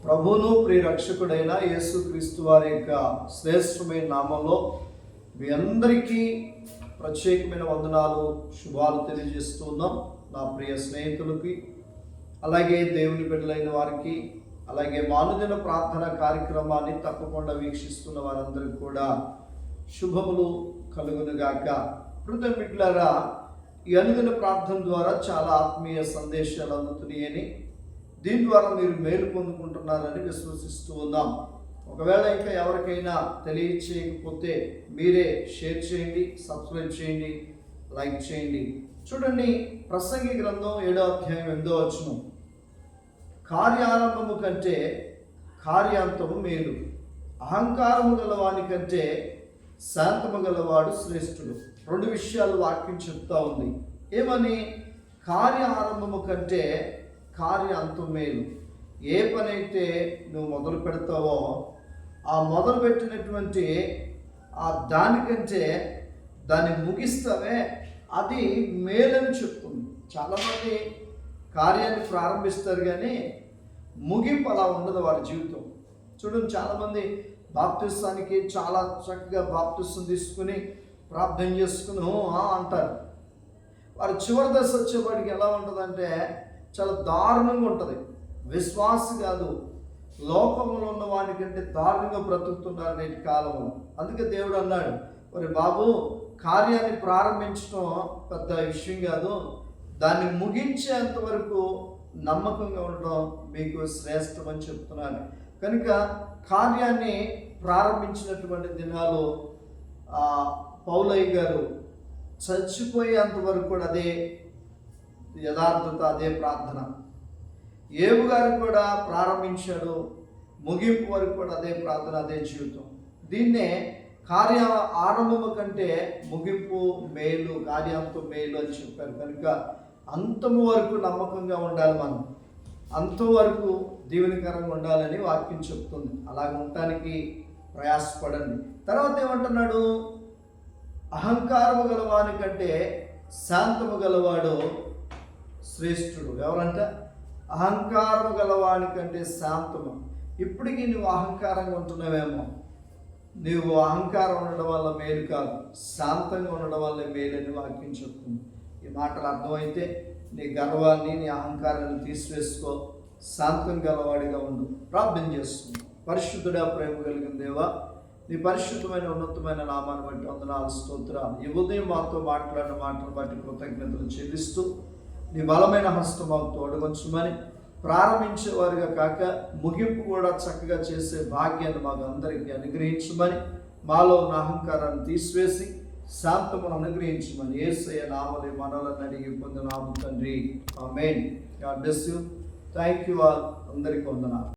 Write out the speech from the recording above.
ప్రభువును ప్రియరక్షకుడైన యేసుక్రీస్తు వారి యొక్క శ్రేష్టమైన నామంలో మీ అందరికీ ప్రత్యేకమైన వందనాలు, శుభాలు తెలియజేస్తూ ఉన్నాం. నా ప్రియ స్నేహితులకి, అలాగే దేవుని బిడ్డలైన వారికి, అలాగే మానుదిన ప్రార్థన కార్యక్రమాన్ని తప్పకుండా వీక్షిస్తున్న వారందరికీ కూడా శుభములు కలుగునుగాక. కృతజ్ఞ బిడ్డలారా, ఈ అనుదిన ప్రార్థన ద్వారా చాలా ఆత్మీయ సందేశాలు అందుతున్నాయని, దీని ద్వారా మీరు మేలు పొందుకుంటున్నారని విశ్వసిస్తూ ఉన్నాం. ఒకవేళ ఇంకా ఎవరికైనా తెలియచేయకపోతే మీరే షేర్ చేయండి, సబ్స్క్రైబ్ చేయండి, లైక్ చేయండి. చూడండి, ప్రసంగి గ్రంథం 7వ అధ్యాయం 8వ వచనం, కార్యారంభము కంటే కార్యాంతము మేలు, అహంకారము గలవాని కంటే శాంతము గలవాడు శ్రేష్ఠుడు. రెండు విషయాలు వాక్యం చెప్తా ఉంది. ఏమని? కార్య ఆరంభము కంటే కార్యాంతం మేలు. ఏ పని అయితే నువ్వు మొదలు పెడతావో ఆ మొదలు పెట్టినటువంటి దానికంటే దాన్ని ముగిస్తావే, అది మేలని చెప్తుంది. చాలామంది కార్యాన్ని ప్రారంభిస్తారు కానీ ముగింపు అలా ఉండదు వారి జీవితం. చూడండి, చాలామంది బాప్తిస్తానికి చాలా చక్కగా బాప్తిస్తం తీసుకుని ప్రార్థన చేసుకుని అంటారు. వారి చివరి దశ వచ్చేవాడికి ఎలా ఉంటుందంటే చాలా దారుణంగా ఉంటుంది. విశ్వాసి కాదు, లోకంలో ఉన్న వాడికంటే దారుణంగా బ్రతుకుతున్నారు నేటి కాలంలో. అందుకే దేవుడు అన్నాడు, మరి బాబు, కార్యాన్ని ప్రారంభించడం పెద్ద విషయం కాదు, దాన్ని ముగించేంత వరకు నమ్మకంగా ఉండడం మీకు శ్రేష్టం అని చెప్తున్నాను. కనుక కార్యాన్ని ప్రారంభించినటువంటి దినాలు పౌలయ్య గారు చచ్చిపోయేంత వరకు కూడా అదే యథార్థత, అదే ప్రార్థన. ఏబు గారు కూడా ప్రారంభించాడు, ముగింపు వరకు కూడా అదే ప్రార్థన, అదే జీవితం. దీన్నే కార్య ఆరంభము కంటే ముగింపు మేలు, కార్యాంతం మేలు అని చెప్పారు. కనుక అంతము వరకు నమ్మకంగా ఉండాలి, మనం అంతం వరకు దీవెనకరంగా ఉండాలని వాక్యం చెప్తుంది. అలాగ ఉండటానికి ప్రయాసపడండి. తర్వాత ఏమంటున్నాడు? అహంకారము గలవాని కంటే శాంతము గలవాడు శ్రేష్ఠుడు. ఎవరంట? అహంకారము గలవాని కంటే శాంతము. ఇప్పటికీ నువ్వు అహంకారంగా ఉంటున్నావేమో. నువ్వు అహంకారం ఉండడం వల్ల మేలు కాదు, శాంతంగా ఉండడం వల్ల మేలని వాక్యం చెప్తుంది. ఈ మాటలు అర్థమైతే నీ గర్వాన్ని, నీ అహంకారాన్ని తీసివేసుకో, శాంతం గలవాడిగా ఉండు. ప్రార్థన చేస్తుంది. పరిశుద్ధుడా, ప్రేమ కలిగిన దేవా, నీ పరిశుద్ధమైన ఉన్నతమైన నామాన్ని బట్టి వందనాలు, స్తోత్రాలు. ఈ ఉదయం మాతో మాట్లాడిన మాటను బట్టి కృతజ్ఞతలు చెల్లిస్తూ నీ బలమైన హస్తం మాకు తోడవచ్చుమని, ప్రారంభించేవారుగా కాక ముగింపు కూడా చక్కగా చేసే భాగ్యాన్ని మాకు అందరికీ అనుగ్రహించమని, మాలో ఉన్న అహంకారాన్ని తీసివేసి శాంతమును అనుగ్రహించమని యేసయ్య నామములో మనలను అడిగి పొందినాము తండ్రి. ఆమేన్. God bless you. Thank you all. అందరికీ వందనాలు.